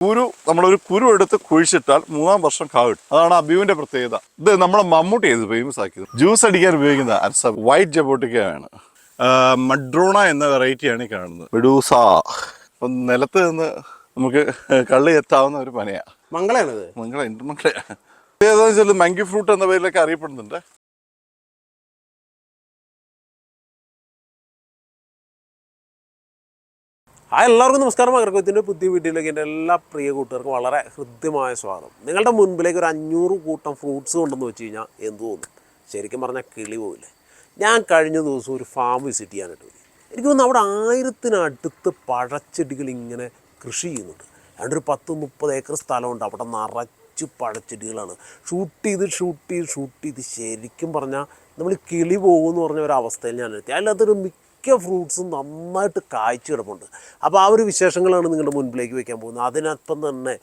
നമ്മളൊരു കുരു എടുത്ത് കുഴിച്ചിട്ടാൽ 3-ാം വർഷം കാ കിട്ടും. അതാണ് അബിയുവിന്റെ പ്രത്യേകത. ഇത് നമ്മളെ മമ്മൂട്ടി ചെയ്ത് ഫേമസ് ആക്കിയത്. ജ്യൂസ് അടിക്കാൻ ഉപയോഗിക്കുന്ന അരസ വൈറ്റ് ജബോട്ടിക്കയാണ്. മഡ്രോണ എന്ന വെറൈറ്റിയാണ് ഈ കാണുന്നത്. മെഡൂസ. അപ്പം നിലത്ത് നിന്ന് നമുക്ക് കള്ളി എത്താവുന്ന ഒരു പനയാ. മംഗളയാണിത്. മംഗള ഏതാണെന്ന് വെച്ചാൽ മങ്കി ഫ്രൂട്ട് എന്ന പേരിലൊക്കെ അറിയപ്പെടുന്നുണ്ട്. എല്ലാവർക്കും നമസ്കാരം. അഗ്രക്കത്തിൻ്റെ പുതിയ വീഡിയോയിലേക്ക് എൻ്റെ എല്ലാ പ്രിയ കൂട്ടുകാർക്കും വളരെ ഹൃദ്യമായ സ്വാഗതം. നിങ്ങളുടെ മുൻപിലേക്ക് ഒരു 500 കൂട്ടം ഫ്രൂട്ട്സ് കൊണ്ടെന്ന് വെച്ച് കഴിഞ്ഞാൽ എന്ത് തോന്നും? ശരിക്കും പറഞ്ഞാൽ കിളി പോവില്ലേ. ഞാൻ കഴിഞ്ഞ ദിവസം ഒരു ഫാം വിസിറ്റ് ചെയ്യാനായിട്ട് പോയി. എനിക്ക് തോന്നുന്നു അവിടെ 1000-നടുത്ത് പഴച്ചെടികൾ ഇങ്ങനെ കൃഷി ചെയ്യുന്നുണ്ട്. ഏതാണ്ട് ഒരു 10-30 ഏക്കർ സ്ഥലമുണ്ട്. അവിടെ നിറച്ച് പഴച്ചെടികളാണ്. ഷൂട്ട് ചെയ്ത് ശരിക്കും പറഞ്ഞാൽ നമ്മൾ കിളി പോകുമെന്ന് പറഞ്ഞ ഒരവസ്ഥയിൽ ഞാൻ എത്തി. അതിനകത്തൊരു മിക്ക ഫ്രൂട്ട്സും നന്നായിട്ട് കായ്ച്ചു കിടപ്പുണ്ട്. അപ്പോൾ ആ ഒരു വിശേഷങ്ങളാണ് നിങ്ങളുടെ മുൻപിലേക്ക് വയ്ക്കാൻ പോകുന്നത്. അതിനൊപ്പം തന്നെ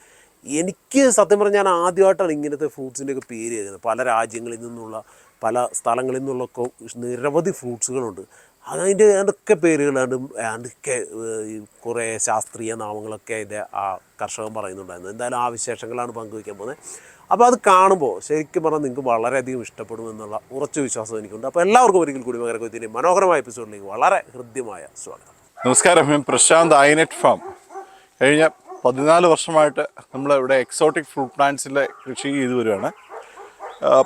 എനിക്ക് സത്യം പറഞ്ഞാൽ ഞാൻ ആദ്യമായിട്ടാണ് ഇങ്ങനത്തെ ഫ്രൂട്ട്സിൻ്റെയൊക്കെ പേര് കേൾക്കുന്നത്. പല രാജ്യങ്ങളിൽ നിന്നുള്ള പല സ്ഥലങ്ങളിൽ നിന്നുള്ളൊക്കെ നിരവധി ഫ്രൂട്ട്സുകളുണ്ട്. അതിൻ്റെയൊക്കെ പേരുകളാണ്. അതിൻ്റെയൊക്കെ കുറേ ശാസ്ത്രീയ നാമങ്ങളൊക്കെ ഇതിൻ്റെ ആ കർഷകൻ പറയുന്നുണ്ടായിരുന്നു. എന്തായാലും ആ വിശേഷങ്ങളാണ് പങ്കുവയ്ക്കാൻ പോകുന്നത്. അപ്പോൾ അത് കാണുമ്പോൾ ശരിക്കും പറഞ്ഞാൽ നിങ്ങൾക്ക് വളരെയധികം ഇഷ്ടപ്പെടുമെന്നുള്ള ഉറച്ച വിശ്വാസം എനിക്കുണ്ട്. അപ്പോൾ എല്ലാവർക്കും ഒരിക്കൽ കൂടി മകരക്കൊയ്ത്തിൻ്റെ മനോഹരമായ എപ്പിസോഡിലേക്ക് വളരെ ഹൃദ്യമായ സ്വാഗതം. നമസ്കാരം. ഞാൻ പ്രശാന്ത് ഐനെറ്റ് ഫാം. കഴിഞ്ഞ 14 വർഷമായിട്ട് നമ്മളിവിടെ എക്സോട്ടിക് ഫ്രൂട്ട് പ്ലാന്റ്സിലെ കൃഷി ചെയ്തു വരികയാണ്.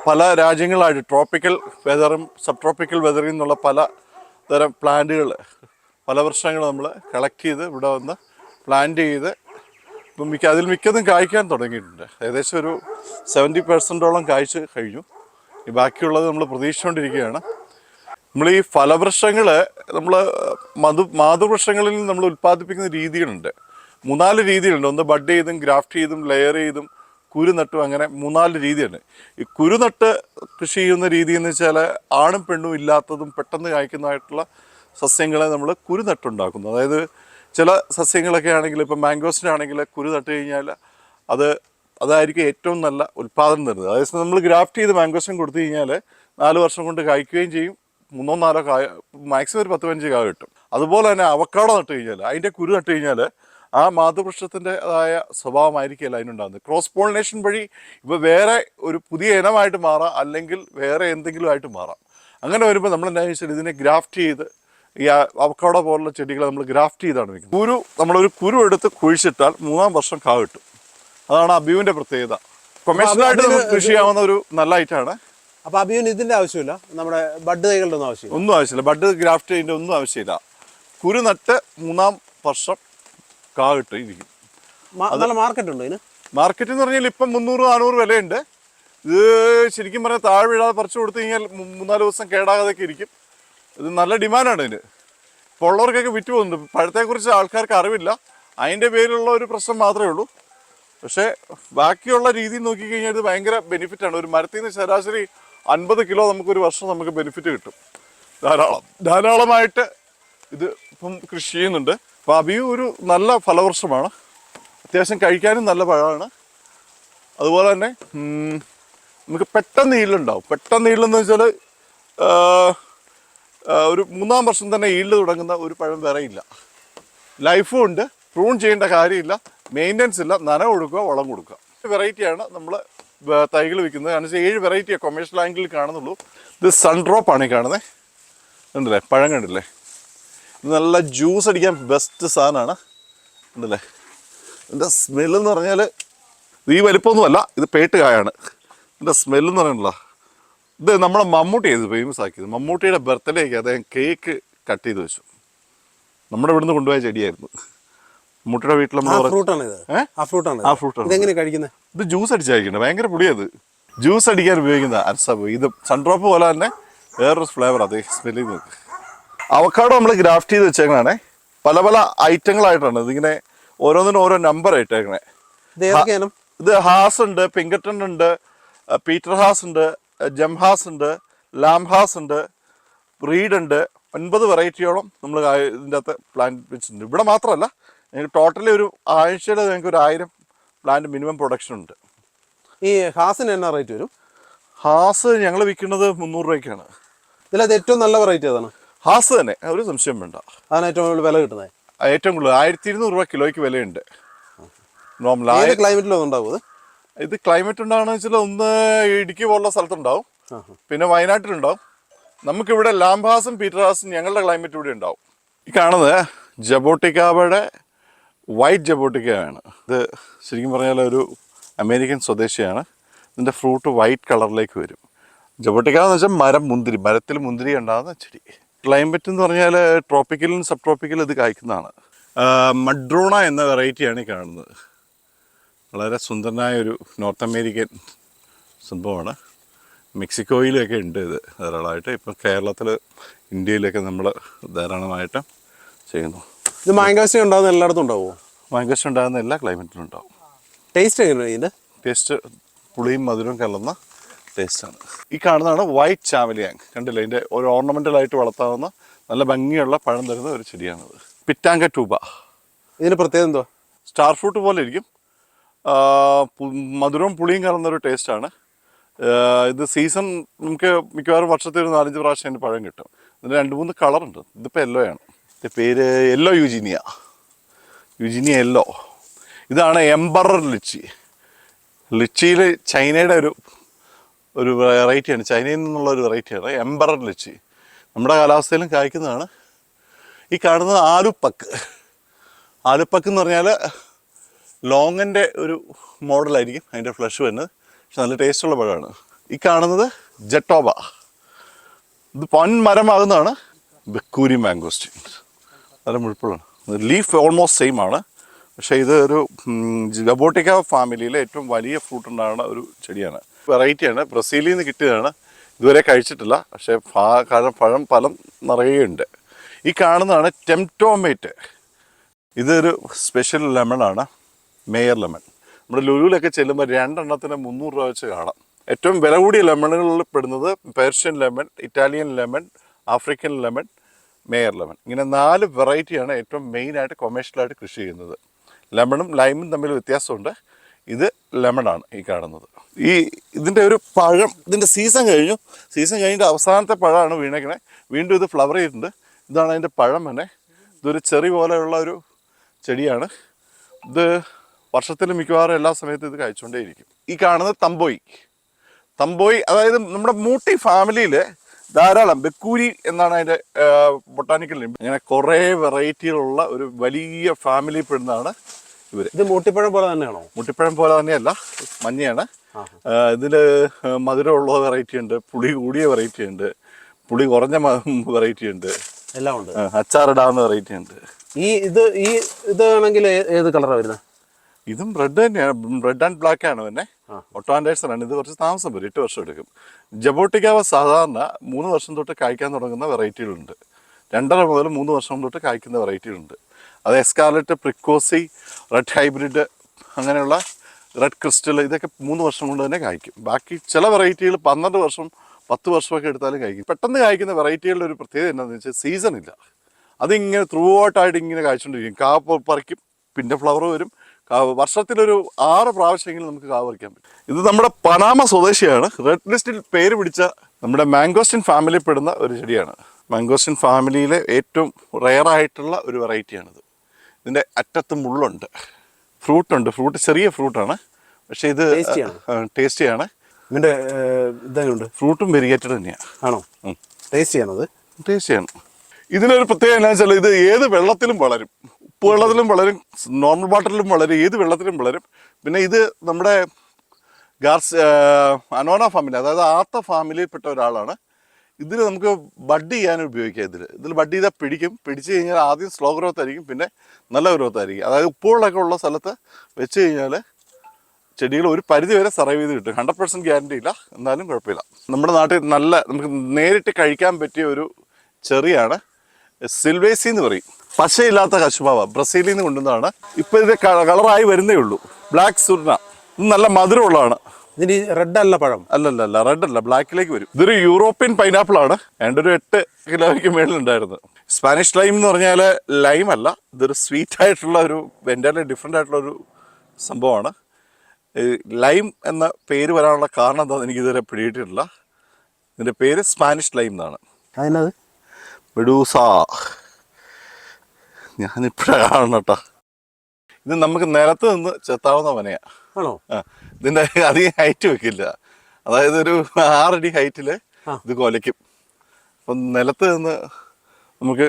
പല രാജ്യങ്ങളായിട്ട് ട്രോപ്പിക്കൽ വെതറും സബ് ട്രോപ്പിക്കൽ വെതറിൽ നിന്നുള്ള പല തരം പ്ലാന്റുകൾ പല വർഷങ്ങൾ നമ്മൾ കളക്ട് ചെയ്ത് ഇവിടെ വന്ന് പ്ലാന്റ് ചെയ്ത് ഇപ്പം അതിൽ മിക്കതും കായ്ക്കാൻ തുടങ്ങിയിട്ടുണ്ട്. ഏകദേശം ഒരു 70% കായ്ച്ച് കഴിഞ്ഞു. ഈ ബാക്കിയുള്ളത് നമ്മൾ പ്രതീക്ഷിച്ചുകൊണ്ടിരിക്കുകയാണ്. നമ്മൾ ഈ ഫലവൃക്ഷങ്ങൾ നമ്മൾ മാതൃവൃക്ഷങ്ങളിൽ നിന്ന് നമ്മൾ ഉൽപ്പാദിപ്പിക്കുന്ന രീതികളുണ്ട്. 3-4 രീതികളുണ്ട്. ഒന്ന് ബഡ് ചെയ്തും ഗ്രാഫ്റ്റ് ചെയ്തും ലെയർ ചെയ്തും കുരു നട്ടും, അങ്ങനെ 3-4 രീതിയാണ്. ഈ കുരു നട്ട് കൃഷി ചെയ്യുന്ന രീതി എന്ന് വെച്ചാൽ ആണും പെണ്ണും ഇല്ലാത്തതും പെട്ടെന്ന് കായ്ക്കുന്നതായിട്ടുള്ള സസ്യങ്ങളെ നമ്മൾ കുരു നട്ടുണ്ടാക്കുന്നു. അതായത് ചില സസ്യങ്ങളൊക്കെ ആണെങ്കിൽ ഇപ്പം മാംഗോസിനാണെങ്കിൽ കുരു നട്ട് കഴിഞ്ഞാൽ അതായിരിക്കും ഏറ്റവും നല്ല ഉൽപ്പാദനം തരുന്നത്. അതായത് നമ്മൾ ഗ്രാഫ്റ്റ് ചെയ്ത് മാംഗോസിന് കൊടുത്തു കഴിഞ്ഞാൽ 4 വർഷം കൊണ്ട് കായ്ക്കുകയും ചെയ്യും. 3-4 കായ, മാക്സിമം ഒരു 10-15 കായ കിട്ടും. അതുപോലെ തന്നെ അവക്കാഡോ നട്ട് കഴിഞ്ഞാൽ, അതിൻ്റെ കുരു നട്ട് കഴിഞ്ഞാൽ ആ മാതൃവൃക്ഷത്തിൻ്റെതായ സ്വഭാവമായിരിക്കില്ല അതിനുണ്ടാകുന്നത്. ക്രോസ് പോളിനേഷൻ വഴി ഇപ്പോൾ വേറെ ഒരു പുതിയ ഇനമായിട്ട് മാറാം, അല്ലെങ്കിൽ വേറെ എന്തെങ്കിലും ആയിട്ട് മാറാം. അങ്ങനെ വരുമ്പോൾ നമ്മൾ എന്താണെന്ന് വെച്ചാൽ ഇതിനെ ഗ്രാഫ്റ്റ് ചെയ്ത്, ഈ അവക്കാഡോ പോലുള്ള ചെടികളെ നമ്മൾ ഗ്രാഫ്റ്റ് ചെയ്താണ് വെക്കുന്നത്. നമ്മളൊരു കുരു എടുത്ത് കുഴിച്ചിട്ടാൽ 3-ാം വർഷം കാ കിട്ടും. അതാണ് അബിയുവിൻ്റെ പ്രത്യേകത. കൊമേഴ്ഷ്യലായിട്ട് നമുക്ക് കൃഷി ചെയ്യാവുന്ന ഒരു നല്ല ഐറ്റമാണ്. അപ്പോൾ അബിയുവിന് ഇതിൻ്റെ ആവശ്യമില്ല, നമ്മുടെ ബഡ് തൈകളുടെ ഒന്നും ആവശ്യമില്ല. ബഡ് ഗ്രാഫ്റ്റ് ചെയ്യേണ്ട ഒന്നും ആവശ്യമില്ല. കുരു നട്ട് 3-ാം വർഷം കാ കിട്ടിയിരിക്കും. നല്ല മാർക്കറ്റ് ഉണ്ടോ ഇതിന്? മാർക്കറ്റ് എന്ന് പറഞ്ഞാൽ ഇപ്പം 300-400 വിലയുണ്ട്. ഇത് ശരിക്കും പറഞ്ഞാൽ താഴെ വീഴാതെ പറിച്ചു കൊടുത്തു കഴിഞ്ഞാൽ 3-4 ദിവസം കേടാകാതൊക്കെ ഇരിക്കും. ഇത് നല്ല ഡിമാൻഡാണ് ഇതിന്. ഇപ്പോൾ ഉള്ളവർക്കൊക്കെ വിറ്റ് പോകുന്നുണ്ട്. പഴത്തെക്കുറിച്ച് ആൾക്കാർക്ക് അറിവില്ല. അതിൻ്റെ പേരിലുള്ള ഒരു പ്രശ്നം മാത്രമേ ഉള്ളൂ. പക്ഷേ ബാക്കിയുള്ള രീതി നോക്കിക്കഴിഞ്ഞാൽ ഇത് ഭയങ്കര ബെനിഫിറ്റാണ്. ഒരു മരത്തിൽ നിന്ന് ശരാശരി 50 കിലോ നമുക്കൊരു വർഷം നമുക്ക് ബെനിഫിറ്റ് കിട്ടും. ധാരാളമായിട്ട് ഇത് ഇപ്പം കൃഷി ചെയ്യുന്നുണ്ട്. അപ്പോൾ അബിയു ഒരു നല്ല ഫലവൃക്ഷമാണ്. അത്യാവശ്യം കഴിക്കാനും നല്ല പഴമാണ്. അതുപോലെ തന്നെ നമുക്ക് പെട്ടെന്ന് ഈൽഡുണ്ടാവും. പെട്ടെന്ന് ഈൽഡെന്ന് വെച്ചാൽ ഒരു 3-ാം വർഷം തന്നെ ഈൽഡ് തുടങ്ങുന്ന ഒരു പഴം വേറെ ഇല്ല. ലൈഫും ഉണ്ട്, പ്രൂൺ ചെയ്യേണ്ട കാര്യമില്ല, മെയിൻ്റനൻസ് ഇല്ല, നനവ് കൊടുക്കുക, വളം കൊടുക്കുക. വെറൈറ്റിയാണ് നമ്മൾ തൈകൾ വിൽക്കുന്നത്. കാരണം വെച്ചാൽ 7 വെറൈറ്റിയാണ് കൊമേഴ്ഷ്യൽ ആംഗിളിൽ കാണുന്നുള്ളൂ. ഇത് സൺഡ്രോപ്പാണ് ഈ കാണുന്നത്. ഉണ്ടല്ലേ, പഴം കണ്ടില്ലേ? ഇത് നല്ല ജ്യൂസ് അടിക്കാൻ ബെസ്റ്റ് സാധനമാണ്. ഉണ്ടല്ലേ? ഇതിൻ്റെ സ്മെല്ലെന്ന് പറഞ്ഞാൽ ഈ വലിപ്പമൊന്നുമല്ല, ഇത് പേട്ട് കായാണ്. ഇതിൻ്റെ സ്മെല്ലെന്ന് പറയണല്ലോ, ഇത് നമ്മളെ മമ്മൂട്ടി ചെയ്ത് ഫേമസ് ആക്കിയത്. മമ്മൂട്ടിയുടെ ബർത്ത്ഡേക്ക് അദ്ദേഹം കേക്ക് കട്ട് ചെയ്ത് വെച്ചു. നമ്മുടെ ഇവിടുന്ന് കൊണ്ടുപോയ ചെടിയായിരുന്നു. മമ്മൂട്ടിയുടെ വീട്ടിൽ നമ്മൾ ഇത് ജ്യൂസ് അടിച്ചായിരിക്കണേ. ഭയങ്കര പൊടിയത്. ജ്യൂസ് അടിക്കാൻ ഉപയോഗിക്കുന്ന അരസ. ഇത് സൺഡ്രോപ്പ് പോലെ തന്നെ വേറൊരു ഫ്ലേവർ. അതേ സ്മെല്ലിൽ നോക്ക്. അവക്കാഡോ നമ്മൾ ഗ്രാഫ്റ്റ് ചെയ്ത് വെച്ചേക്കണേ. പല പല ഐറ്റങ്ങളായിട്ടാണ് ഇതിങ്ങനെ ഓരോന്നിനും ഓരോ നമ്പർ ഇട്ടേക്കണേ. ഇത് ഹാസ് ഉണ്ട്, പിങ്കട്ടൺ ഉണ്ട്, പീറ്റർ ഹാസ് ഉണ്ട്, ജം ഹാസ് ഉണ്ട്, ലാം ഹാസ് ഉണ്ട്, റീഡ് ഉണ്ട്. 9 വെറൈറ്റിയോളം നമ്മൾ ഇതിൻ്റെ അകത്ത് പ്ലാന്റ് വെച്ചിട്ടുണ്ട്. ഇവിടെ മാത്രമല്ല, ഞങ്ങൾക്ക് ടോട്ടലി ഒരു ആഴ്ചയിൽ ഞങ്ങൾക്ക് ഒരു 1000 പ്ലാന്റ് മിനിമം പ്രൊഡക്ഷൻ ഉണ്ട്. ഈ ഹാസിന് എന്നാ റേറ്റ് വരും? ഹാസ് ഞങ്ങൾ വിൽക്കുന്നത് 300 രൂപയ്ക്കാണ്. ഇതിലത് ഏറ്റവും നല്ല വെറൈറ്റി അതാണ് ഹാസ് തന്നെ, ഒരു സംശയം വേണ്ട. അതാണ് ഏറ്റവും കൂടുതൽ വില കിട്ടുന്നത്. ഏറ്റവും കൂടുതൽ 1200 രൂപ കിലോയ്ക്ക് വിലയുണ്ട്. നോർമൽ ക്ലൈമറ്റിലൊന്നും ഉണ്ടാവും ഇത് ക്ലൈമറ്റ് ഉണ്ടാകുന്ന വെച്ചാൽ ഒന്ന് ഇടുക്കി പോലുള്ള സ്ഥലത്തുണ്ടാവും, പിന്നെ വയനാട്ടിലുണ്ടാവും. നമുക്കിവിടെ ലാംബാസും പീറ്റർഹാസും ഞങ്ങളുടെ ക്ലൈമറ്റ് ഇവിടെ ഉണ്ടാവും. ഈ കാണുന്നത് ജബോട്ടിക്കാവയുടെ വൈറ്റ് ജബോട്ടിക്കയാണ്. ഇത് ശരിക്കും പറഞ്ഞാൽ ഒരു അമേരിക്കൻ സ്വദേശിയാണ്. ഇതിൻ്റെ ഫ്രൂട്ട് വൈറ്റ് കളറിലേക്ക് വരും. ജബോട്ടിക്ക എന്ന് വെച്ചാൽ മരത്തിൽ മുന്തിരി ഉണ്ടാകുന്ന ചെടി. ക്ലൈമറ്റ് എന്ന് പറഞ്ഞാൽ ട്രോപ്പിക്കലും സബ് ട്രോപ്പിക്കലും ഇത് കായ്ക്കുന്നതാണ്. മഡ്രോണ എന്ന വെറൈറ്റിയാണ് ഈ കാണുന്നത്. വളരെ സുന്ദരനായ ഒരു നോർത്ത് അമേരിക്കൻ സംഭവമാണ്. മെക്സിക്കോയിലൊക്കെ ഉണ്ട് ഇത് ധാരാളമായിട്ട്. ഇപ്പം കേരളത്തിൽ, ഇന്ത്യയിലൊക്കെ നമ്മൾ ധാരാളമായിട്ട് ചെയ്യുന്നു. ഇത് മാംഗോസ്റ്റി ഉണ്ടാകുന്ന എല്ലായിടത്തും ഉണ്ടാവുമോ? മാംഗോസ്റ്റി ഉണ്ടാകുന്ന എല്ലാ ക്ലൈമറ്റിലും ഉണ്ടാവും. ടേസ്റ്റ് എങ്ങനെയാണ് ഇതിൻ്റെ? ടേസ്റ്റ് പുളിയും മധുരവും കലർന്ന ടേസ്റ്റാണ്. ഈ കാണുന്നതാണ് വൈറ്റ് ചാമലിയാങ്. കണ്ടില്ലേ, ഇതിൻ്റെ ഒരു ഓർണമെൻ്റലായിട്ട് വളർത്താവുന്ന നല്ല ഭംഗിയുള്ള പഴം തരുന്ന ഒരു ചെടിയാണിത്. പിറ്റാങ്ക ട്യൂബ. ഇതിന് പ്രത്യേകത എന്തോ? സ്റ്റാർ ഫ്രൂട്ട് പോലെ ഇരിക്കും. മധുരവും പുളിയും കലർന്നൊരു ടേസ്റ്റാണ്. ഇത് സീസൺ നമുക്ക് മിക്കവാറും വർഷത്തിൽ ഒരു 4-5 പ്രാവശ്യം അതിൻ്റെ പഴം കിട്ടും. ഇതിന് 2-3 കളറുണ്ട്. ഇതിപ്പോൾ യെല്ലോ ആണ്. ഇതിൻ്റെ പേര് യെല്ലോ യുജീനിയ യെല്ലോ. ഇതാണ് എംബറർ ലിച്ചി. ലിച്ചിയിൽ ചൈനയുടെ ഒരു വെറൈറ്റിയാണ്. ചൈനയിൽ നിന്നുള്ള ഒരു വെറൈറ്റിയാണ് എംബറർ ലിച്ചി. നമ്മുടെ കാലാവസ്ഥയിലും കായ്ക്കുന്നതാണ്. ഈ കാണുന്നത് ആലുപ്പക്ക് എന്ന് പറഞ്ഞാൽ ലോങ്ങൻ്റെ ഒരു മോഡലായിരിക്കും അതിൻ്റെ ഫ്ലഷ് വരുന്നത്. പക്ഷെ നല്ല ടേസ്റ്റുള്ള പഴമാണ്. ഈ കാണുന്നത് ജട്ടോബ. ഇത് മരമാകുന്നതാണ്. ബെക്കൂരി മാംഗോസ്റ്റീൻ നല്ല മുഴുപ്പുള്ളതാണ്. ലീഫ് ഓൾമോസ്റ്റ് സെയിം ആണ്. പക്ഷേ ഇത് ഒരു ജബോട്ടിക്ക ഫാമിലിയിലെ ഏറ്റവും വലിയ ഫ്രൂട്ട് ഉണ്ടാകുന്ന ഒരു ചെടിയാണ്. വെറൈറ്റിയാണ്. ബ്രസീലിൽ നിന്ന് കിട്ടിയതാണ്. ഇതുവരെ കഴിച്ചിട്ടില്ല. പക്ഷേ പഴം ഫലം നിറയുണ്ട്. ഈ കാണുന്നതാണ് ടെംറ്റോമേറ്റ്. ഇതൊരു സ്പെഷ്യൽ ലെമണാണ്, മേയർ ലെമൺ. നമ്മുടെ ലുലുവിലൊക്കെ ചെല്ലുമ്പോൾ 2 എണ്ണത്തിന് 300 രൂപ വെച്ച് കാണാം. ഏറ്റവും വില കൂടിയ ലെമണുകളിൽ പെടുന്നത് Persian lemon, Italian lemon, African lemon, mayor lemon. ഇങ്ങനെ 4 വെറൈറ്റിയാണ് ഏറ്റവും മെയിനായിട്ട് കൊമേഴ്ഷ്യലായിട്ട് കൃഷി ചെയ്യുന്നത്. ലെമണും ലൈമും തമ്മിൽ വ്യത്യാസമുണ്ട്. ഇത് ലെമണാണ് ഈ കാണുന്നത്. ഇതിൻ്റെ ഒരു പഴം, ഇതിൻ്റെ സീസൺ കഴിഞ്ഞിട്ട് അവസാനത്തെ പഴമാണ് വീണേക്കണേ. വീണ്ടും ഇത് ഫ്ലവർ ചെയ്തിട്ടുണ്ട്. ഇതാണ് അതിൻ്റെ പഴം തന്നെ. ഇതൊരു ചെറി പോലെയുള്ള ഒരു ചെടിയാണ്. ഇത് വർഷത്തിൽ മിക്കവാറും എല്ലാ സമയത്തും ഇത് കഴിച്ചുകൊണ്ടേയിരിക്കും. ഈ കാണുന്നത് തമ്പോയി അതായത് നമ്മുടെ മൂട്ടി ഫാമിലിയിൽ ധാരാളം ബെക്കൂരി എന്നാണ് അതിൻ്റെ ബൊട്ടാനിക്കൽ നെയിം. അങ്ങനെ കുറേ വെറൈറ്റികളുള്ള ഒരു വലിയ ഫാമിലിയിൽ പെടുന്നതാണ് ഇവർ. ഇത് മൂട്ടിപ്പഴം പോലെ തന്നെയാണോ? മൂട്ടിപ്പഴം പോലെ തന്നെയല്ല, മഞ്ഞയാണ്. ഇതിൽ മധുരമുള്ള വെറൈറ്റി ഉണ്ട്, പുളി കൂടിയ വെറൈറ്റി ഉണ്ട്, പുളി കുറഞ്ഞ വെറൈറ്റി ഉണ്ട്, എല്ലാം ഉണ്ട്. അച്ചാറിടാവുന്ന വെറൈറ്റി ഉണ്ട്. ഇതാണെങ്കിൽ ഏത് കളറാണ് വരുന്നത്? ഇതും റെഡ് തന്നെയാണ്. റെഡ് ആൻഡ് ബ്ലാക്ക് ആണ് തന്നെ. ഒട്ടോൻഡേഴ്സൺ. ഇത് കുറച്ച് താമസം വരും, 8 വർഷം എടുക്കും. ജബോട്ടിക്കാവ സാധാരണ 3 വർഷം തൊട്ട് കായ്ക്കാൻ തുടങ്ങുന്ന വെറൈറ്റികളുണ്ട്. 2.5 മുതൽ 3 വർഷം തൊട്ട് കായ്ക്കുന്ന വെറൈറ്റികളുണ്ട്. അത് എസ്കാർലറ്റ്, പ്രിക്കോസി, റെഡ് ഹൈബ്രിഡ്, അങ്ങനെയുള്ള റെഡ് ക്രിസ്റ്റൽ, ഇതൊക്കെ 3 വർഷം കൊണ്ട് തന്നെ കായ്ക്കും. ബാക്കി ചില വെറൈറ്റികൾ 12 വർഷം 10 വർഷമൊക്കെ എടുത്താലും കായ്ക്കും. പെട്ടെന്ന് കായ്ക്കുന്ന വെറൈറ്റികളുടെ ഒരു പ്രത്യേകത എന്താണെന്ന് വെച്ചാൽ സീസൺ ഇല്ല. അതിങ്ങനെ ത്രൂ ഔട്ടായിട്ട് ഇങ്ങനെ കായ്ച്ചുകൊണ്ടിരിക്കും. കാവ് പറിക്കും, പിന്നെ ഫ്ലവർ വരും. വർഷത്തിലൊരു 6 പ്രാവശ്യമെങ്കിലും നമുക്ക് കാവ് പറിക്കാൻ പറ്റും. ഇത് നമ്മുടെ പനാമ സ്വദേശിയാണ്. റെഡ് ലിസ്റ്റിൽ പേര് പിടിച്ച നമ്മുടെ മാംഗോസ്റ്റിൻ ഫാമിലിയിൽ പെടുന്ന ഒരു ചെടിയാണ്. മാംഗോസ്റ്റിൻ ഫാമിലിയിലെ ഏറ്റവും റെയറായിട്ടുള്ള ഒരു വെറൈറ്റിയാണിത്. ഇതിൻ്റെ അറ്റത്ത് മുള്ളുണ്ട്. ഫ്രൂട്ട് ചെറിയ ഫ്രൂട്ടാണ്. പക്ഷേ ഇത് ടേസ്റ്റിയാണ്. ഇതിൻ്റെ ഇതുണ്ട്. ഫ്രൂട്ടും വെരിഗേറ്റഡ് തന്നെയാണ്. ആണോ? ടേസ്റ്റിയാണ്. ഇതിനൊരു പ്രത്യേകത എന്താണെന്ന് വെച്ചാൽ ഇത് ഏത് വെള്ളത്തിലും വളരും. ഉപ്പ് വെള്ളത്തിലും വളരും, നോർമൽ വാട്ടറിലും വളരും, ഏത് വെള്ളത്തിലും വളരും. പിന്നെ ഇത് നമ്മുടെ അനോന ഫാമിലി, അതായത് ആത്ത ഫാമിലിയിൽപ്പെട്ട ഒരാളാണ്. ഇതിൽ നമുക്ക് ബഡ് ചെയ്യാനും ഉപയോഗിക്കാം. ഇതിൽ ബഡ് ചെയ്താൽ പിടിച്ചു കഴിഞ്ഞാൽ ആദ്യം സ്ലോ ഗ്രോത്ത് ആയിരിക്കും, പിന്നെ നല്ല ഗ്രോത്ത് ആയിരിക്കും. അതായത് ഉപ്പുവെള്ളമൊക്കെ ഉള്ള സ്ഥലത്ത് വെച്ച് കഴിഞ്ഞാൽ ചെടികൾ ഒരു പരിധി വരെ സർവൈവ് ചെയ്ത് കിട്ടും. 100% ഗ്യാരണ്ടി ഇല്ല, എന്നാലും കുഴപ്പമില്ല. നമ്മുടെ നാട്ടിൽ നമുക്ക് നേരിട്ട് കഴിക്കാൻ പറ്റിയ ഒരു ചെറിയാണ് സിൽവേസി എന്ന് പറയും. പശയില്ലാത്ത കശുമാവ ബ്രസീലിൽ നിന്ന് കൊണ്ടുവന്നതാണ്. ഇപ്പോൾ ഇത് കളറായി വരുന്നേ ഉള്ളൂ. ബ്ലാക്ക് സുർണ. ഇത് നല്ല മധുരമുള്ളതാണ്. ഇതിന് റെഡ് അല്ല പഴം? അല്ലല്ല, റെഡ് അല്ല, ബ്ലാക്കിലേക്ക് വരും. ഇതൊരു യൂറോപ്യൻ പൈനാപ്പിൾ ആണ്. ഒരു 8 കിലോയ്ക്ക് മേളിലുണ്ടായിരുന്നു. സ്പാനിഷ് ലൈം എന്ന് പറഞ്ഞാൽ ലൈം അല്ല, ഇതൊരു സ്വീറ്റ് ആയിട്ടുള്ള ഒരു എൻ്റയർലി ഡിഫറെൻ്റ് ആയിട്ടുള്ള ഒരു സംഭവമാണ്. ലൈം എന്ന പേര് വരാനുള്ള കാരണം എന്താണെന്ന് എനിക്ക് ഇതുവരെ പിടിയിട്ടിട്ടില്ല. ഇതിൻ്റെ പേര് സ്പാനിഷ് ലൈം എന്നാണ്. അതിനത് മെഡൂസ. ഞാനിപ്പോഴാണ് കാണണം കേട്ടോ. ഇത് നമുക്ക് നിലത്ത് നിന്ന് ചെത്താവുന്ന പനയാണ്. ആണോ? ഇതിൻ്റെ അധികം ഹൈറ്റ് വെക്കില്ല. അതായത് ഒരു 6 അടി ഹൈറ്റിൽ ഇത് കൊലയ്ക്കും. അപ്പം നിലത്ത് നിന്ന് നമുക്ക്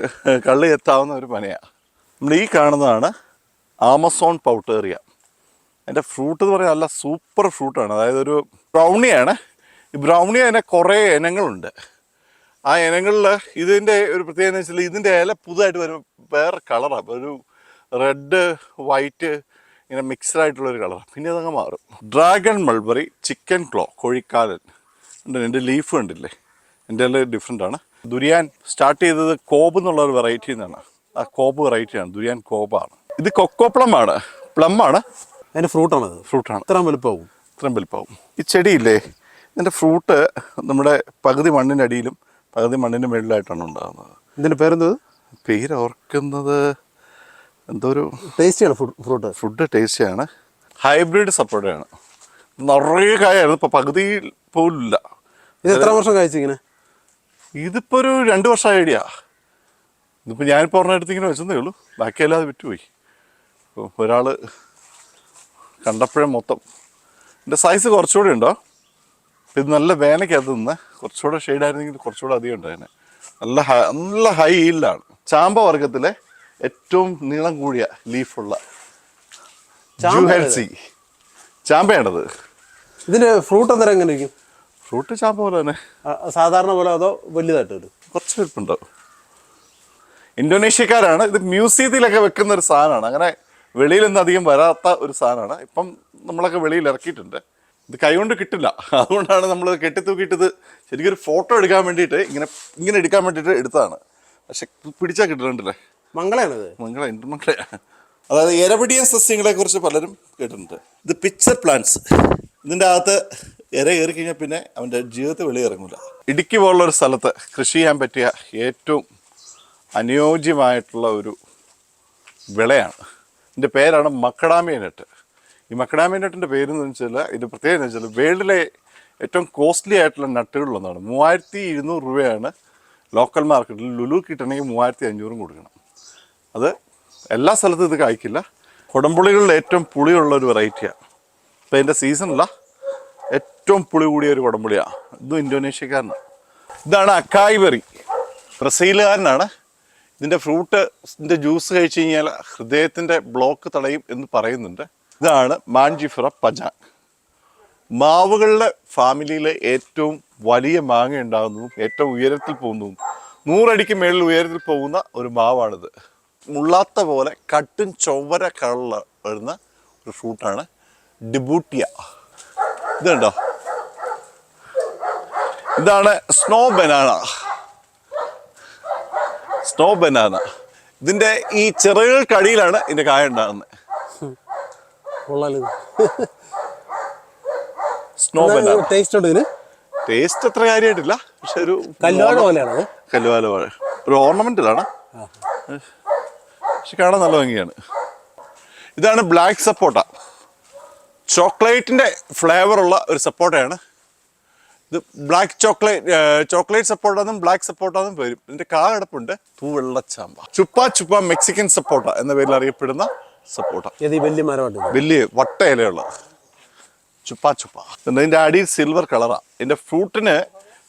കള്ള് എത്താവുന്ന ഒരു പനയാണ്. നമ്മൾ ഈ കാണുന്നതാണ് ആമസോൺ പൗട്ടേറിയ. അതിൻ്റെ ഫ്രൂട്ട് എന്ന് പറഞ്ഞാൽ നല്ല സൂപ്പർ ഫ്രൂട്ടാണ്. അതായത് ഒരു ബ്രൗണിയാണ്. ഈ ബ്രൗണി തന്നെ കുറേ ഇനങ്ങളുണ്ട്. ആ ഇനങ്ങളിൽ ഇതിൻ്റെ ഒരു പ്രത്യേകത എന്ന് വെച്ചാൽ ഇതിൻ്റെ ഇല പുതുതായിട്ട് വരും വേറെ കളറാണ്. ഒരു റെഡ് വൈറ്റ് ഇങ്ങനെ മിക്സ്ഡ് ആയിട്ടുള്ളൊരു കളറാണ്. പിന്നെ അതങ്ങ് മാറും. ഡ്രാഗൺ മൾബറി, ചിക്കൻ ക്ലോ, കോഴിക്കാലൻ ഉണ്ട്. എൻ്റെ ലീഫ് കണ്ടില്ലേ, എൻ്റെ എല്ലാം ഡിഫറെൻ്റ് ആണ്. ദുരിയാൻ സ്റ്റാർട്ട് ചെയ്തത് കോബ് എന്നുള്ള ഒരു വെറൈറ്റിയിൽ നിന്നാണ്. ആ കോബ് വെറൈറ്റിയാണ്, ദുരിയാൻ കോബാണ്. ഇത് കൊക്കോ പ്ലമാണ്, പ്ലമ്മാണ്. അതിൻ്റെ ഫ്രൂട്ടാണത്. ഫ്രൂട്ടാണ്. ഇത്രയും വലുപ്പമാവും. ഇത്രയും വലുപ്പമാവും. ഈ ചെടിയില്ലേ, ഇതിൻ്റെ ഫ്രൂട്ട് നമ്മുടെ പകുതി മണ്ണിൻ്റെ അടിയിലും പകുതി മണ്ണിൻ്റെ മുകളിലായിട്ടാണ് ഉണ്ടാകുന്നത്. ഇതിൻ്റെ പേരെന്തത്? പേര് ഓർക്കുന്നത് എന്തോ ഒരു ടേസ്റ്റിയാണ് ഫ്രൂട്ട് ടേസ്റ്റിയാണ്. ഹൈബ്രിഡ് സപ്പോർട്ടയാണ്. നിറയെ കായായിരുന്നു, ഇപ്പോൾ പകുതി പോലും ഇല്ല. ഇത് എത്ര വർഷം കഴിച്ചിങ്ങനെ? ഇതിപ്പോൾ ഒരു 2 വർഷം ഐഡിയ. ഇതിപ്പോൾ ഞാനിപ്പോൾ ഒരെണ്ണടുത്ത് ഇങ്ങനെ വെച്ചതേ ഉള്ളൂ, ബാക്കിയെല്ലാം അത് വിറ്റുപോയി. ഒരാൾ കണ്ടപ്പോഴേ മൊത്തം. ഇതിൻ്റെ സൈസ് കുറച്ചുകൂടെ ഉണ്ടോ. ഇത് നല്ല വേനയ്ക്കകത്ത് നിന്ന് കുറച്ചുകൂടെ ഷെയ്ഡായിരുന്നെങ്കിൽ കുറച്ചുകൂടെ അധികം ഉണ്ടായിരുന്നു. നല്ല ഹൈ ഈൽഡാണ്. ചാമ്പ വർഗത്തിലെ ഏറ്റവും നീളം കൂടിയ ലീഫുള്ള ജുഹൽസി ചാമ്പയാണത്. ഇതിൻ്റെ ഫ്രൂട്ട് അന്നേരം എങ്ങനെ ഇരിക്കും? ഫ്രൂട്ട് ചാമ്പ പോലെ തന്നെ, സാധാരണ പോലെ അതോ വലുതായിട്ട് വരും? കുറച്ച് വലുപ്പുണ്ടാവും. ഇന്തോനേഷ്യക്കാരാണ് ഇത് മ്യൂസിയത്തിലൊക്കെ വെക്കുന്ന ഒരു സാധനമാണ്. അങ്ങനെ വെളിയിലൊന്നും അധികം വരാത്ത ഒരു സാധനമാണ്. ഇപ്പം നമ്മളൊക്കെ വെളിയിൽ ഇറക്കിയിട്ടുണ്ട്. ഇത് കൈകൊണ്ട് കിട്ടില്ല, അതുകൊണ്ടാണ് നമ്മൾ കെട്ടിത്തൂക്കിയിട്ടത്. ശരിക്കും ഒരു ഫോട്ടോ എടുക്കാൻ വേണ്ടിയിട്ട് ഇങ്ങനെ എടുക്കാൻ വേണ്ടിയിട്ട് എടുത്തതാണ്. പക്ഷെ പിടിച്ചാൽ കിട്ടുന്നുണ്ടല്ലേ. മംഗളയാണിത്. മംഗളയാണ്. അതായത് എരപിടിയൻ സസ്യങ്ങളെ കുറിച്ച് പലരും കേട്ടിട്ടുണ്ട്. ഇത് പിക്ചർ പ്ലാന്റ്സ്. ഇതിൻ്റെ അകത്ത് ഇര കയറി കഴിഞ്ഞാൽ പിന്നെ അവൻ്റെ ജീവിതത്തിൽ വെളിയിറങ്ങില്ല. ഇടുക്കി പോലുള്ള ഒരു സ്ഥലത്ത് കൃഷി ചെയ്യാൻ പറ്റിയ ഏറ്റവും അനുയോജ്യമായിട്ടുള്ള ഒരു വിളയാണ്. ഇതിൻ്റെ പേരാണ് മക്കഡാമിയ നട്ട്. ഈ മക്കഡാമിയ നട്ടിൻ്റെ പേരെന്ന് വെച്ചാൽ ഇതിൻ്റെ പ്രത്യേകത എന്ന് വെച്ചാൽ വേൾഡിലെ ഏറ്റവും കോസ്റ്റ്ലി ആയിട്ടുള്ള നട്ടുകളിലൊന്നാണ്. 3200 രൂപയാണ് ലോക്കൽ മാർക്കറ്റിൽ. ലുലു കിട്ടണമെങ്കിൽ 3500 കൊടുക്കണം. അത് എല്ലാ സ്ഥലത്തും ഇത് കായ്ക്കില്ല. കുടംപുളികളിൽ ഏറ്റവും പുളിയുള്ള ഒരു വെറൈറ്റിയാണ്. ഇപ്പം ഇതിൻ്റെ സീസണില്ല, ഏറ്റവും പുളി കൂടിയ ഒരു കുടംപുളിയാണ്. ഇതും ഇന്തോനേഷ്യക്കാരനാണ്. ഇതാണ് അക്കായ് ബെറി, ബ്രസീലുകാരനാണ്. ഇതിൻ്റെ ഫ്രൂട്ടിൻ്റെ ജ്യൂസ് കഴിച്ച് കഴിഞ്ഞാൽ ഹൃദയത്തിൻ്റെ ബ്ലോക്ക് തടയും എന്ന് പറയുന്നുണ്ട്. ഇതാണ് മാൻജിഫറ പജാങ്. മാവുകളുടെ ഫാമിലിയിലെ ഏറ്റവും വലിയ മാങ്ങ ഉണ്ടാകുന്നതും ഏറ്റവും ഉയരത്തിൽ പോകുന്നതും 100 അടിക്ക് മേളിൽ ഉയരത്തിൽ പോകുന്ന ഒരു മാവാണിത്. മുള്ളാത്ത പോലെ കട്ടും ചൊവ്വര കളറിൽ വരുന്ന ഒരു ഫ്രൂട്ടാണ് ഡിബൂട്ടിയ. ഇതുണ്ടോ, ഇതാണ് സ്നോ ബനാന. ഇതിൻ്റെ ഈ ചിറകുകൾക്കടിയിലാണ് ഇതിൻ്റെ കായ ഉണ്ടാകുന്നത്. സ്നോ ബനാന ടേസ്റ്റ് അത്ര കാര്യമായിട്ടില്ല, പക്ഷെ ഒരു കല്ലുവാഴ പോലെയാണ്. കല്ലുവാഴ വാഴ ഒരു ഓർണമെന്റിലാണ്, പക്ഷെ കാണാൻ നല്ല ഭംഗിയാണ്. ഇതാണ് ബ്ലാക്ക് സപ്പോട്ട. ചോക്ലേറ്റിൻ്റെ ഫ്ലേവറുള്ള ഒരു സപ്പോട്ടയാണ് ഇത്. ബ്ലാക്ക് ചോക്ലേറ്റ് സപ്പോട്ട ബ്ലാക്ക് സപ്പോട്ട വരും. ഇതിൻ്റെ കാ കിടപ്പുണ്ട്. തൂവെള്ളച്ചാമ്പ, ചുപ്പ മെക്സിക്കൻ സപ്പോട്ട എന്ന പേരിൽ അറിയപ്പെടുന്ന സപ്പോട്ട. വലിയ വട്ട ഇലയുള്ള ചുപ്പ. ഇതിൻ്റെ അടിയിൽ സിൽവർ കളറാണ്. ഇതിൻ്റെ ഫ്രൂട്ടിന്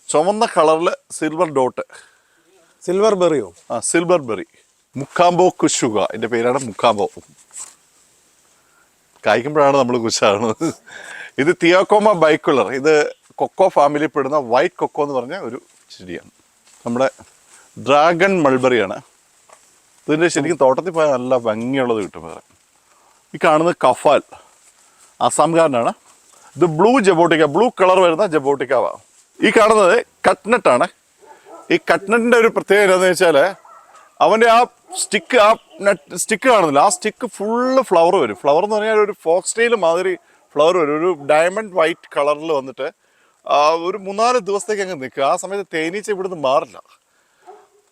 ചുവന്ന കളറിൽ സിൽവർ ഡോട്ട്. സിൽവർ ബെറിയോ? Silver berry. മുക്കാമ്പോ കുശുക, എൻ്റെ പേരാണ് മുക്കാമ്പോ. കായ്ക്കുമ്പോഴാണ് നമ്മൾ കുശാകുന്നത്. ഇത് തിയോക്കോമ ബൈക്കുലർ. ഇത് കൊക്കോ ഫാമിലിയിൽ പെടുന്ന വൈറ്റ് കൊക്കോ എന്ന് പറഞ്ഞ ഒരു ചെടിയാണ്. നമ്മുടെ ഡ്രാഗൺ മൾബറിയാണ്. ഇതിൻ്റെ ശരിക്കും തോട്ടത്തിൽ പോയാൽ നല്ല ഭംഗിയുള്ളത് കിട്ടും. വേറെ ഈ കാണുന്നത് കഫാൽ, അസാംകാരനാണ്. ഇത് ബ്ലൂ ജബോട്ടിക്ക, ബ്ലൂ കളർ വരുന്ന ജബോട്ടിക്കാവാണ്. ഈ കാണുന്നത് കട്ട്നട്ടാണ്. ഈ കട്ട്നട്ടിൻ്റെ ഒരു പ്രത്യേകത എന്താണെന്ന് വെച്ചാൽ അവൻ്റെ ആ സ്റ്റിക്ക് കാണുന്നില്ല, ആ സ്റ്റിക്ക് ഫുള്ള് ഫ്ലവർ വരും. ഫ്ലവർ എന്ന് പറഞ്ഞാൽ ഒരു ഫോക്സ് ടെയിൽ മാതിരി ഫ്ലവർ വരും. ഒരു ഡയമണ്ട് വൈറ്റ് കളറിൽ വന്നിട്ട് ഒരു 3-4 ദിവസത്തേക്ക് അങ്ങ് നിൽക്കുക. ആ സമയത്ത് തേനീച്ച ഇവിടുന്ന് മാറില്ല.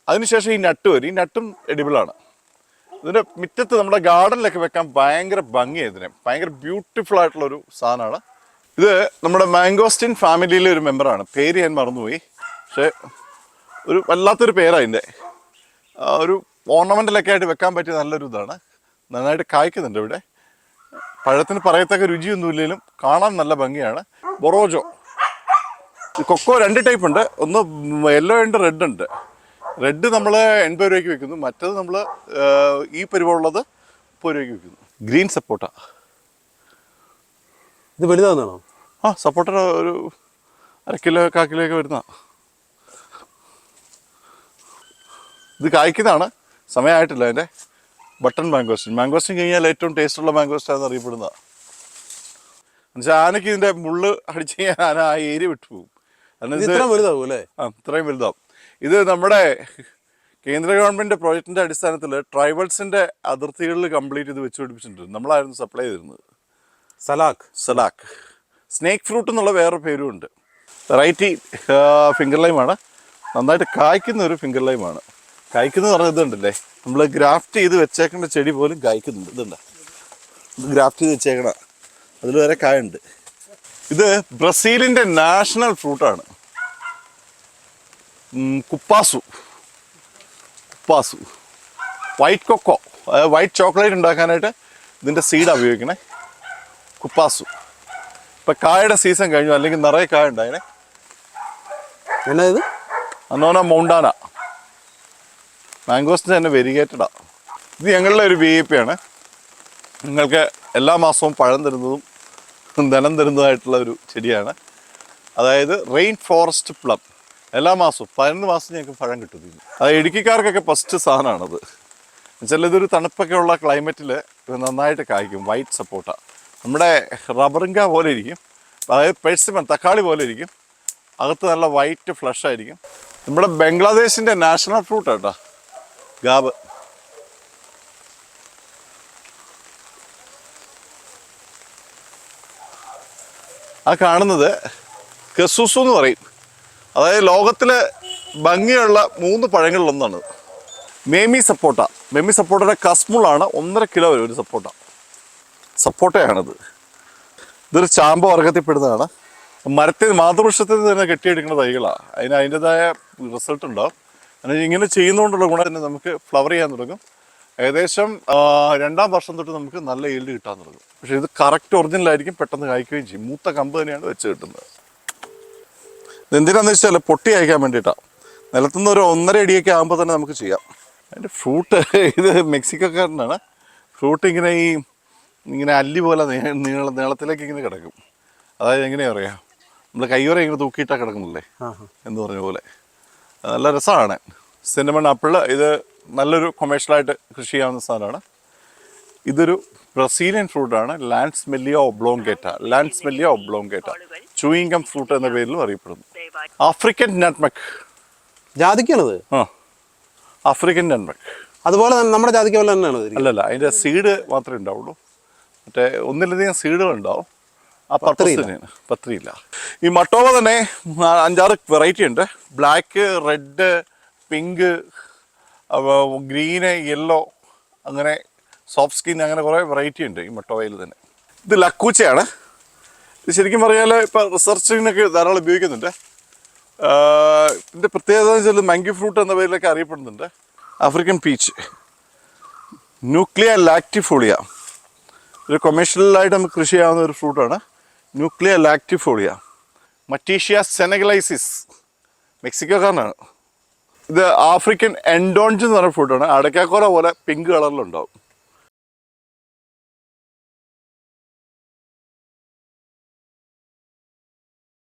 അതിനുശേഷം ഈ നട്ട് വരും. ഈ നട്ടും എഡിബിളാണ്. ഇതിൻ്റെ മുറ്റത്ത് നമ്മുടെ ഗാർഡനിലൊക്കെ വെക്കാൻ ഭയങ്കര ഭംഗിയാണ്. ഇതിന് ഭയങ്കര ബ്യൂട്ടിഫുൾ ആയിട്ടുള്ളൊരു സാധനമാണ്. ഇത് നമ്മുടെ മാംഗോസ്റ്റിൻ ഫാമിലിയിലെ ഒരു മെമ്പറാണ്. പേര് ഞാൻ മറന്നുപോയി, പക്ഷേ ഒരു വല്ലാത്തൊരു പേരാണ് ഇതിൻ്റെ. ഒരു ഓർണമെൻ്റലൊക്കെ ആയിട്ട് വെക്കാൻ പറ്റിയ നല്ലൊരു ഇതാണ്. നന്നായിട്ട് കായ്ക്കുന്നുണ്ട് ഇവിടെ. പഴത്തിന് പറയത്തക്ക രുചിയൊന്നുമില്ലെങ്കിലും കാണാൻ നല്ല ഭംഗിയാണ്. ബൊറോജോ കൊക്കോ 2 ടൈപ്പ് ഉണ്ട്. ഒന്ന് യെല്ലോ ഉണ്ട്, റെഡ് ഉണ്ട്. റെഡ് നമ്മൾ 80 രൂപയ്ക്ക് വെക്കുന്നു, മറ്റത് നമ്മൾ ഈ പരിവുള്ളത് 30 രൂപയ്ക്ക് വെക്കുന്നു. ഗ്രീൻ സപ്പോട്ട. ഇത് വലുതാണെന്നാണോ? ആ, സപ്പോട്ട ഒരു 1 കിലോ 1/4 കിലോ ഒക്കെ വരുന്ന. ഇത് കായ്ക്കുന്നതാണ്, സമയമായിട്ടില്ല. അതിൻ്റെ ബട്ടൺ മാംഗോസ്റ്റിൻ കഴിഞ്ഞാൽ ഏറ്റവും ടേസ്റ്റുള്ള മാംഗോസ്റ്റാന്ന് അറിയപ്പെടുന്നതാണ്. എന്നുവെച്ചാൽ ആനയ്ക്ക് ഇതിൻ്റെ മുള്ള് അടിച്ച് കഴിഞ്ഞാൽ ആന ആ ഏരിയ വിട്ടുപോകും. വലുതാവും അല്ലേ? ആ, ഇത്രയും വലുതാവും. ഇത് നമ്മുടെ കേന്ദ്ര ഗവൺമെൻറ് പ്രോജക്റ്റിൻ്റെ അടിസ്ഥാനത്തിൽ ട്രൈബൽസിൻ്റെ അതിർത്തികളിൽ കംപ്ലീറ്റ് ഇത് വെച്ച് പിടിപ്പിച്ചിട്ടുണ്ട്. നമ്മളായിരുന്നു സപ്ലൈ ചെയ്തിരുന്നത്. സലാക്ക് സ്നേക്ക് ഫ്രൂട്ട് എന്നുള്ള വേറെ പേരും ഉണ്ട്. വെറൈറ്റി ഫിംഗർ ലൈമാണ്. നന്നായിട്ട് കായ്ക്കുന്ന ഒരു ഫിംഗർ ലൈമാണ്. കായ്ക്കുന്നത് പറഞ്ഞാൽ ഇതുണ്ടല്ലേ, നമ്മൾ ഗ്രാഫ്റ്റ് ചെയ്ത് വെച്ചേക്കേണ്ട ചെടി പോലും കായ്ക്കുന്നുണ്ട്. ഇതുണ്ട്, ഇത് ഗ്രാഫ്റ്റ് ചെയ്ത് വെച്ചേക്കണ, അതിൽ വരെ കായുണ്ട്. ഇത് ബ്രസീലിൻ്റെ നാഷണൽ ഫ്രൂട്ടാണ്. Cupuacu white cocoa, white chocolate ഉണ്ടാക്കാനായിട്ട് ഇതിൻ്റെ സീഡാണ് ഉപയോഗിക്കണേ. കുപ്പാസു ഇപ്പം കായയുടെ സീസൺ കഴിഞ്ഞു, അല്ലെങ്കിൽ നിറയെ കായ ഉണ്ടായനെ. എന്നാ ഇത്? അന്നോന മൗണ്ടാന മാംഗോസിന് തന്നെ വെരിഗേറ്റഡാണ്. ഇത് ഞങ്ങളുടെ ഒരു VIP ആണ്. നിങ്ങൾക്ക് എല്ലാ മാസവും പഴം തരുന്നതും ധനം തരുന്നതായിട്ടുള്ള ഒരു ചെടിയാണ്. അതായത് റെയിൻ ഫോറസ്റ്റ് പ്ലം. എല്ലാ മാസവും 11 മാസം ഞങ്ങൾക്ക് പഴം കിട്ടും. അത് ഇടുക്കിക്കാർക്കൊക്കെ ഫസ്റ്റ് സാധനമാണത്. എന്നുവെച്ചാൽ ഇതൊരു തണുപ്പൊക്കെ ഉള്ള ക്ലൈമറ്റിൽ നന്നായിട്ട് കായ്ക്കും. വൈറ്റ് സപ്പോട്ട നമ്മുടെ റബ്ബറിങ്ക പോലെ ഇരിക്കും. അതായത് പെഴ്സിമൺ തക്കാളി പോലെ ഇരിക്കും. അകത്ത് നല്ല വൈറ്റ് ഫ്ലഷ് ആയിരിക്കും. നമ്മുടെ ബംഗ്ലാദേശിൻ്റെ നാഷണൽ ഫ്രൂട്ട് കേട്ടോ ഗാബ്. ആ കാണുന്നത് കെസൂസു എന്ന് പറയും. അതായത് ലോകത്തിലെ ഭംഗിയുള്ള 3 പഴങ്ങളിലൊന്നാണ് മേമി സപ്പോട്ടയുടെ കസ്മുളാണ്. 1.5 കിലോ വരും ഒരു സപ്പോട്ടയാണിത്. ഇതൊരു ചാമ്പ വർഗത്തിൽപ്പെടുന്നതാണ്. മാതൃവൃക്ഷത്തിൽ നിന്ന് തന്നെ കെട്ടിയെടുക്കുന്ന തൈകളാണ്. അതിൻ്റെതായ റിസൾട്ട് ഉണ്ടാവും. ഇങ്ങനെ ചെയ്യുന്നതുകൊണ്ടുള്ള ഗുണം തന്നെ നമുക്ക് ഫ്ലവർ ചെയ്യാൻ തുടങ്ങും. ഏകദേശം 2-ാം വർഷം തൊട്ട് നമുക്ക് നല്ല ഈൽഡ് കിട്ടാൻ തുടങ്ങും. പക്ഷേ ഇത് കറക്റ്റ് ഒറിജിനലായിരിക്കും, പെട്ടെന്ന് കായ്ക്കുകയും ചെയ്യും. മൂത്ത കമ്പ് തന്നെയാണ് വെച്ച് കിട്ടുന്നത്. ഇതെന്തിനാന്ന് വെച്ചാൽ പൊട്ടി അയക്കാൻ വേണ്ടിയിട്ടാണ്. നിലത്തുനിന്ന് ഒരു 1.5 അടിയൊക്കെ ആകുമ്പോൾ തന്നെ നമുക്ക് ചെയ്യാം. അതിൻ്റെ ഫ്രൂട്ട് ഇത് മെക്സിക്കോക്കാരനാണ്. ഫ്രൂട്ട് ഇങ്ങനെ അല്ലി പോലെ നീളത്തിലേക്ക് ഇങ്ങനെ കിടക്കും. അതായത് എങ്ങനെയാ പറയുക, നമ്മൾ കയ്യോറെ ഇങ്ങനെ തൂക്കിയിട്ടാണ് കിടക്കുന്നില്ലേ എന്ന് പറഞ്ഞ പോലെ. നല്ല രസമാണ്. സിന്നമൺ ആപ്പിൾ ഇത് നല്ലൊരു കൊമേഴ്ഷ്യലായിട്ട് കൃഷി ചെയ്യാവുന്ന സാധനമാണ്. ഇതൊരു ബ്രസീലിയൻ ഫ്രൂട്ടാണ്. ലാൻഡ്സ്മെല്ലിയ ഒബ്ലോങ്കേറ്റ ചൂയിങ്കം ഫ്രൂട്ട് എന്ന പേരിലും അറിയപ്പെടുന്നു. African nutmeg ജാതിക്കാണത്. ആഫ്രിക്കൻ നട്ട്മഗ് അതുപോലെ നമ്മുടെ ജാതിക്ക പോലെ തന്നെയാണ്. അല്ലല്ല, അതിൻ്റെ സീഡ് മാത്രമേ ഉണ്ടാവുള്ളൂ. മറ്റേ ഒന്നിലധികം സീഡുകൾ ഉണ്ടാവും. ആ പത്രിയില്ല. ഈ മട്ടോവ തന്നെ 5-6 വെറൈറ്റി ഉണ്ട്. Black, red, pink, green, yellow, അങ്ങനെ സോഫ്റ്റ് സ്കിൻ, അങ്ങനെ കുറേ വെറൈറ്റി ഉണ്ട് ഈ മട്ടോവയിൽ തന്നെ. ഇത് ലക്കൂച്ചയാണ്. ഇത് ശരിക്കും പറഞ്ഞാൽ ഇപ്പോൾ റിസർച്ചിനൊക്കെ ധാരാളം ഉപയോഗിക്കുന്നുണ്ട്. ഇതിൻ്റെ പ്രത്യേകത എന്ന് വെച്ചാൽ മങ്കി ഫ്രൂട്ട് എന്ന പേരിലൊക്കെ അറിയപ്പെടുന്നുണ്ട്. ആഫ്രിക്കൻ പീച്ച്, ന്യൂക്ലിയ ലാക്റ്റിഫോളിയ, ഒരു കൊമേഴ്ഷ്യലായിട്ട് നമുക്ക് കൃഷി ചെയ്യാവുന്ന ഒരു ഫ്രൂട്ടാണ്. ന്യൂക്ലിയ ലാക്റ്റിഫോളിയ. മറ്റീഷ്യ സെനഗലൈസിസ് മെക്സിക്കോക്കാരനാണ്. ഇത് ആഫ്രിക്കൻ എൻഡോൺജ് എന്ന് പറയുന്ന ഫ്രൂട്ടാണ്. അടയ്ക്കാക്കോല പോലെ പിങ്ക് കളറിലുണ്ടാവും.